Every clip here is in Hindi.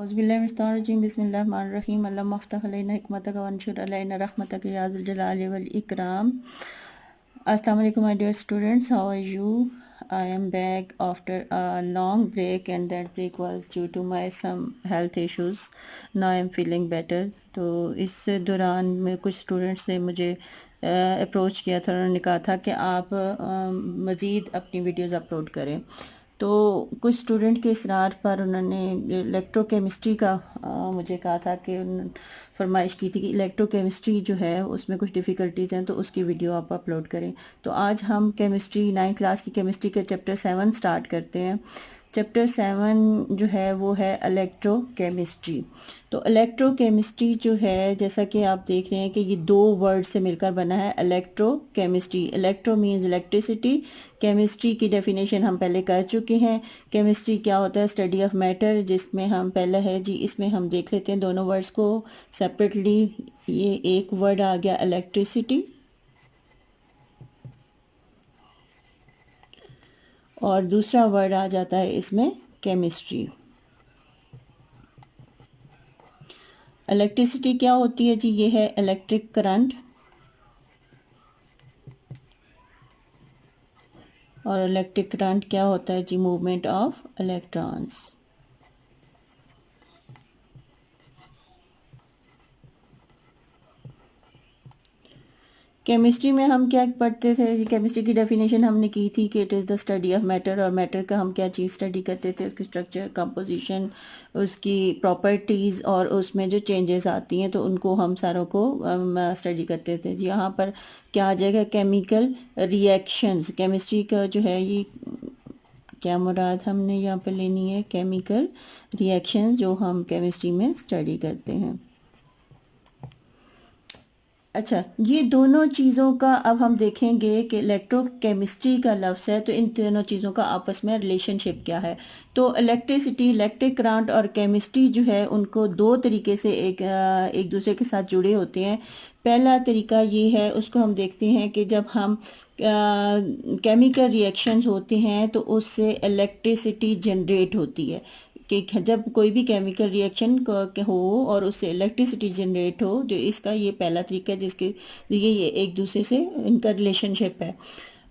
औज़ुबिल्लाहिमिनश्शैतानिर्रजीम बिस्मिल्लाहिर्रहमानिर्रहीम अल्लाहुम्मा अफ़्तह अलैना हिकमतक व अंशुर अलैना रहमतक या ज़ल जलाली वल इकराम। Assalamu alaikum my dear students, how are you? I am back after a long break and that break was due to my some health issues. Now I am feeling better. तो इस दौरान में कुछ स्टूडेंट्स ने मुझे अप्रोच किया था, उन्होंने कहा था कि आप मज़ीद अपनी वीडियोस अपलोड करें। तो कुछ स्टूडेंट के इसरार पर उन्होंने इलेक्ट्रोकेमिस्ट्री का मुझे कहा था कि फरमाइश की थी कि इलेक्ट्रोकेमिस्ट्री जो है उसमें कुछ डिफ़िकल्टीज़ हैं तो उसकी वीडियो आप अपलोड करें। तो आज हम केमिस्ट्री 9th क्लास की केमिस्ट्री के चैप्टर 7 स्टार्ट करते हैं। चैप्टर 7 जो है वो है इलेक्ट्रोकेमिस्ट्री। तो इलेक्ट्रोकेमिस्ट्री जो है जैसा कि आप देख रहे हैं कि ये दो वर्ड से मिलकर बना है electrochemistry. Electro means electricity, chemistry की डेफिनेशन हम पहले कर चुके हैं। केमिस्ट्री क्या होता है? स्टडी ऑफ मैटर, जिसमें हम पहले है जी इसमें हम देख लेते हैं दोनों वर्ड्स को सेपरेटली। ये एक वर्ड आ गया इलेक्ट्रिसिटी और दूसरा वर्ड आ जाता है इसमें केमिस्ट्री। इलेक्ट्रिसिटी क्या होती है जी? ये है इलेक्ट्रिक करंट और इलेक्ट्रिक करंट क्या होता है जी? Movement of electrons. केमिस्ट्री में हम क्या पढ़ते थे? केमिस्ट्री की डेफिनेशन हमने की थी कि it is the study of matter. और मैटर का हम क्या चीज़ स्टडी करते थे? उसकी स्ट्रक्चर, कंपोजिशन, उसकी प्रॉपर्टीज़ और उसमें जो चेंजेस आती हैं तो उनको हम सारों को स्टडी करते थे। यहाँ पर क्या आ जाएगा? Chemical reactions. केमिस्ट्री का जो है ये क्या मुराद हमने यहाँ पर लेनी है? केमिकल रिएक्शंस जो हम केमिस्ट्री में स्टडी करते हैं। अच्छा, ये दोनों चीज़ों का अब हम देखेंगे कि इलेक्ट्रोकेमिस्ट्री का लफ्ज़ है तो इन दोनों चीज़ों का आपस में रिलेशनशिप क्या है। तो इलेक्ट्रिसिटी, इलेक्ट्रिक करंट और केमिस्ट्री जो है उनको दो तरीके से एक दूसरे के साथ जुड़े होते हैं। पहला तरीका ये है, उसको हम देखते हैं कि जब हम केमिकल रिएक्शंस होते हैं तो उससे इलेक्ट्रिसिटी जनरेट होती है। कि जब कोई भी केमिकल रिएक्शन हो और उससे इलेक्ट्रिसिटी जनरेट हो, जो इसका ये पहला तरीका है जिसके ये एक दूसरे से इनका रिलेशनशिप है।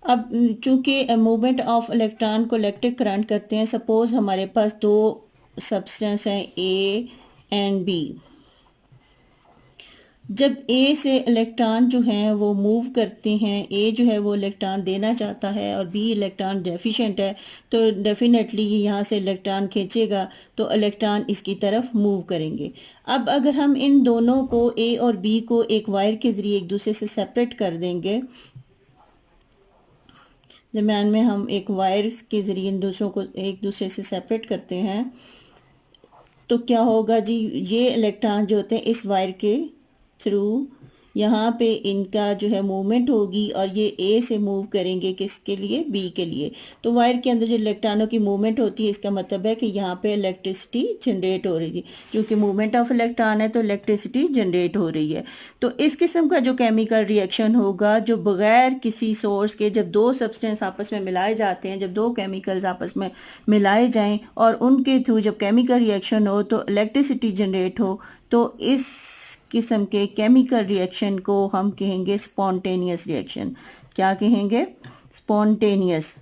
अब चूंकि मूवमेंट ऑफ इलेक्ट्रॉन को इलेक्ट्रिक करंट करते हैं, सपोज हमारे पास दो सब्सटेंस हैं ए एंड बी। जब ए से इलेक्ट्रॉन जो हैं वो मूव करते हैं, ए जो है वो इलेक्ट्रॉन देना चाहता है और बी इलेक्ट्रॉन डेफिशिएंट है, तो डेफिनेटली ये यहाँ से इलेक्ट्रॉन खींचेगा तो इलेक्ट्रॉन इसकी तरफ मूव करेंगे। अब अगर हम इन दोनों को, ए और बी को, एक वायर के ज़रिए एक दूसरे से सेपरेट कर देंगे, दरम्यान में हम एक वायर के ज़रिए इन दूसरों को एक दूसरे से सेपरेट करते हैं, तो क्या होगा जी? ये इलेक्ट्रॉन जो होते हैं इस वायर के थ्रू यहाँ पे इनका जो है मूवमेंट होगी और ये ए से मूव करेंगे किसके लिए? बी के लिए। तो वायर के अंदर जो इलेक्ट्रॉनों की मूवमेंट होती है, इसका मतलब है कि यहाँ पे इलेक्ट्रिसिटी जनरेट हो रही थी। क्योंकि मूवमेंट ऑफ इलेक्ट्रॉन है तो इलेक्ट्रिसिटी जनरेट हो रही है। तो इस किस्म का जो केमिकल रिएक्शन होगा, जो बगैर किसी सोर्स के, जब दो सब्सटेंस आपस में मिलाए जाते हैं, जब दो केमिकल्स आपस में मिलाए जाएं और उनके थ्रू जब केमिकल रिएक्शन हो तो इलेक्ट्रिसिटी जनरेट हो, तो इस किस्म के केमिकल रिएक्शन को हम कहेंगे स्पॉन्टेनियस रिएक्शन। क्या कहेंगे? स्पॉन्टेनियस।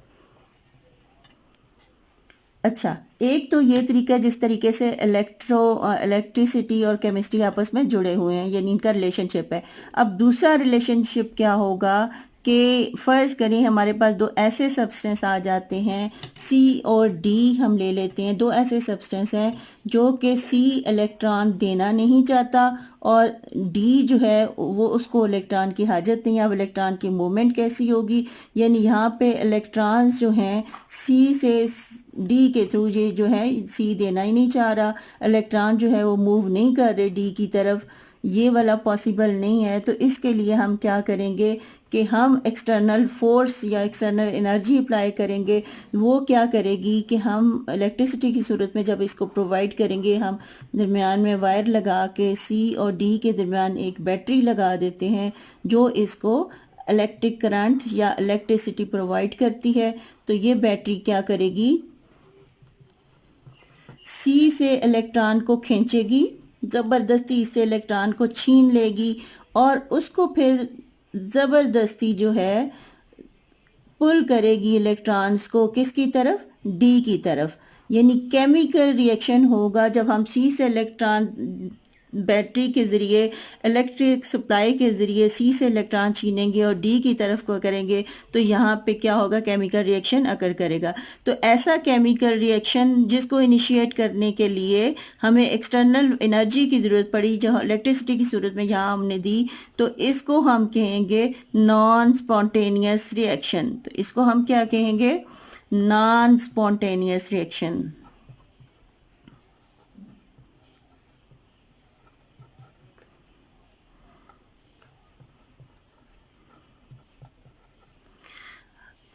अच्छा, एक तो ये तरीका है जिस तरीके से इलेक्ट्रिसिटी और केमिस्ट्री आपस में जुड़े हुए हैं, यानी इनका रिलेशनशिप है। अब दूसरा रिलेशनशिप क्या होगा कि फ़र्ज़ करें हमारे पास दो ऐसे सब्सटेंस आ जाते हैं, सी और डी हम ले लेते हैं। दो ऐसे सब्सटेंस हैं जो कि सी इलेक्ट्रॉन देना नहीं चाहता और डी जो है वो उसको इलेक्ट्रॉन की हाजत नहीं है। अब इलेक्ट्रॉन की मूवमेंट कैसी होगी? यानी यहाँ पे इलेक्ट्रॉन्स जो हैं सी से डी के थ्रू, ये जो है सी देना ही नहीं चाह रहा, इलेक्ट्रॉन जो है वो मूव नहीं कर रहे डी की तरफ, ये वाला पॉसिबल नहीं है। तो इसके लिए हम क्या करेंगे कि हम एक्सटर्नल फोर्स या एक्सटर्नल एनर्जी अप्लाई करेंगे। वो क्या करेगी कि हम इलेक्ट्रिसिटी की सूरत में जब इसको प्रोवाइड करेंगे, हम दरमियान में वायर लगा के सी और डी के दरमियान एक बैटरी लगा देते हैं जो इसको इलेक्ट्रिक करंट या इलेक्ट्रिसिटी प्रोवाइड करती है। तो ये बैटरी क्या करेगी? सी से इलेक्ट्रॉन को खींचेगी, ज़बरदस्ती इससे इलेक्ट्रॉन को छीन लेगी और उसको फिर ज़बरदस्ती जो है पुल करेगी इलेक्ट्रॉन्स को किसकी तरफ, डी की तरफ। यानी केमिकल रिएक्शन होगा जब हम सी से इलेक्ट्रॉन बैटरी के ज़रिए इलेक्ट्रिक सप्लाई के ज़रिए सी से इलेक्ट्रॉन छीनेंगे और डी की तरफ को करेंगे तो यहाँ पे क्या होगा, केमिकल रिएक्शन अकर करेगा। तो ऐसा केमिकल रिएक्शन जिसको इनिशिएट करने के लिए हमें एक्सटर्नल एनर्जी की ज़रूरत पड़ी, जहाँ इलेक्ट्रिसिटी की सूरत में यहाँ हमने दी, तो इसको हम कहेंगे नॉन स्पॉन्टेनियस रिएक्शन। तो इसको हम क्या कहेंगे, नॉन स्पॉन्टेनियस रिएक्शन।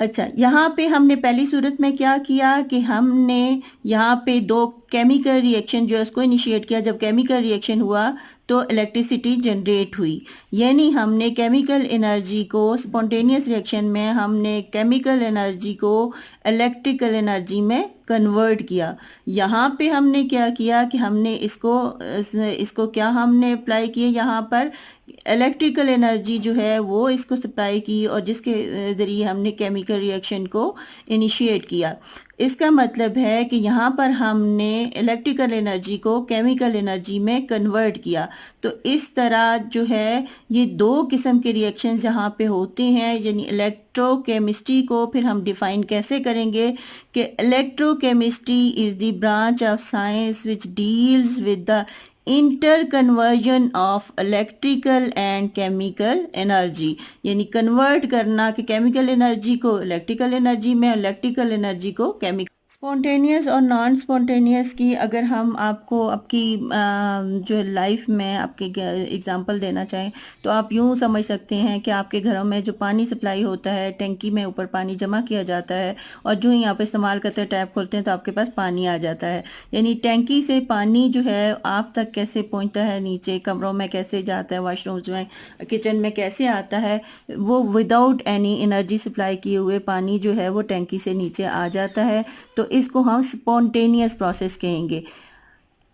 अच्छा, यहाँ पे हमने पहली सूरत में क्या किया कि हमने यहाँ पे दो केमिकल रिएक्शन जो है उसको इनिशिएट किया। जब केमिकल रिएक्शन हुआ तो इलेक्ट्रिसिटी जनरेट हुई, यानी हमने केमिकल एनर्जी को स्पॉन्टेनियस रिएक्शन में हमने केमिकल एनर्जी को इलेक्ट्रिकल एनर्जी में कन्वर्ट किया। यहाँ पे हमने क्या किया कि हमने इसको क्या हमने अप्लाई किया, यहाँ पर इलेक्ट्रिकल एनर्जी जो है वो इसको सप्लाई की और जिसके ज़रिए हमने केमिकल रिएक्शन को इनिशिएट किया। इसका मतलब है कि यहाँ पर हमने इलेक्ट्रिकल एनर्जी को केमिकल एनर्जी में कन्वर्ट किया। तो इस तरह जो है ये दो किस्म के रिएक्शंस यहाँ पे होते हैं। यानी इलेक्ट्रोकेमिस्ट्री को फिर हम डिफाइन कैसे करेंगे कि electrochemistry is the branch of science which deals with the interconversion of electrical and chemical energy. यानी कन्वर्ट करना कि केमिकल एनर्जी को इलेक्ट्रिकल एनर्जी में, इलेक्ट्रिकल एनर्जी को केमिकल। स्पॉन्टेनियस और नॉन स्पॉन्टेनियस की अगर हम आपको आपकी जो लाइफ में आपके एग्जांपल देना चाहें तो आप यूँ समझ सकते हैं कि आपके घरों में जो पानी सप्लाई होता है, टंकी में ऊपर पानी जमा किया जाता है और जो ही आप इस्तेमाल करते हैं, टैप खोलते हैं तो आपके पास पानी आ जाता है। यानी टंकी से पानी जो है आप तक कैसे पहुँचता है, नीचे कमरों में कैसे जाता है, वॉशरूम्स में, किचन में कैसे आता है, वो विदाउट एनी एनर्जी सप्लाई किए हुए पानी जो है वो टंकी से नीचे आ जाता है। तो इसको हम स्पॉन्टेनियस प्रोसेस कहेंगे।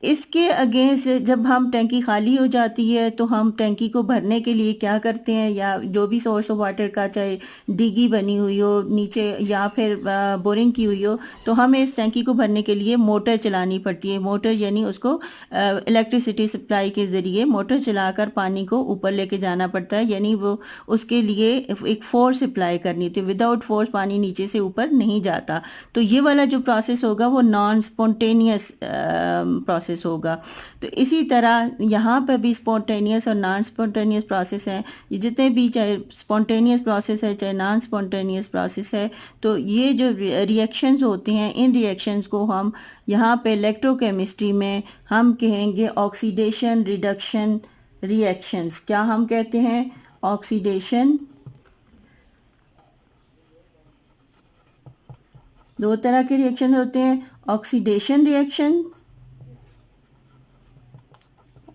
इसके अगेंस्ट जब हम टंकी खाली हो जाती है तो हम टंकी को भरने के लिए क्या करते हैं, या जो भी सोर्स ऑफ वाटर का चाहे डिगी बनी हुई हो नीचे या फिर बोरिंग की हुई हो, तो हमें इस टंकी को भरने के लिए मोटर चलानी पड़ती है। मोटर यानी उसको इलेक्ट्रिसिटी सप्लाई के ज़रिए मोटर चलाकर पानी को ऊपर लेके जाना पड़ता है। यानी वो उसके लिए एक फोर्स अप्लाई करनी होती है, विदाउट फोर्स पानी नीचे से ऊपर नहीं जाता। तो ये वाला जो प्रोसेस होगा वो नॉन स्पॉन्टेनियस प्रोसेस होगा। तो इसी तरह यहाँ पर भी स्पॉन्टेनियस और नॉन स्पॉन्टेनियस प्रोसेस है। ये जितने भी चाहे स्पॉन्टेनियस प्रोसेस है चाहे नॉन स्पॉन्टेनियस प्रोसेस है, तो ये जो रिएक्शंस होते हैं इन रिएक्शंस को हम यहाँ पे इलेक्ट्रोकेमिस्ट्री में हम कहेंगे ऑक्सीडेशन रिडक्शन रिएक्शंस। क्या हम कहते हैं, ऑक्सीडेशन। दो तरह के रिएक्शन होते हैं, ऑक्सीडेशन रिएक्शन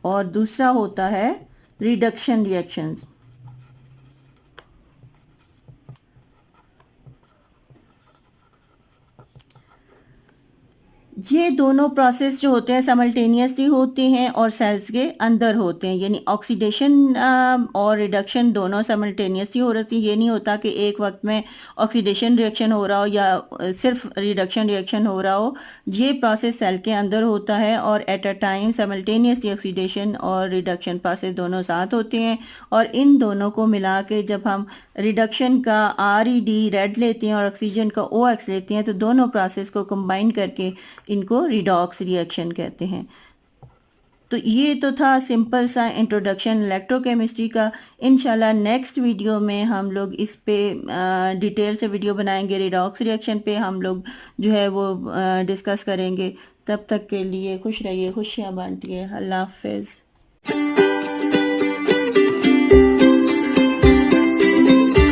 और दूसरा होता है रिडक्शन रिएक्शंस। ये दोनों प्रोसेस जो होते हैं साइमल्टेनियसली होते हैं और सेल्स के अंदर होते हैं। यानी ऑक्सीडेशन और रिडक्शन दोनों साइमल्टेनियसली हो रही है। ये नहीं होता कि एक वक्त में ऑक्सीडेशन रिएक्शन हो रहा हो या सिर्फ रिडक्शन रिएक्शन हो रहा हो। ये प्रोसेस सेल के अंदर होता है और at a time simultaneously oxidation और रिडक्शन प्रोसेस दोनों साथ होते हैं। और इन दोनों को मिला के जब हम रिडक्शन का RED रेड लेते हैं और ऑक्सीजन का OX लेते हैं तो दोनों प्रोसेस को कंबाइन करके इनको रिडॉक्स रिएक्शन कहते हैं। तो ये तो था सिंपल सा इंट्रोडक्शन इलेक्ट्रोकेमिस्ट्री का। इंशाल्लाह नेक्स्ट वीडियो में हम लोग इस पे डिटेल से वीडियो बनाएंगे। रिडॉक्स रिएक्शन पे हम लोग जो है वो डिस्कस करेंगे। तब तक के लिए खुश रहिए, खुशियाँ बांटिए। अल्लाह हाफिज़।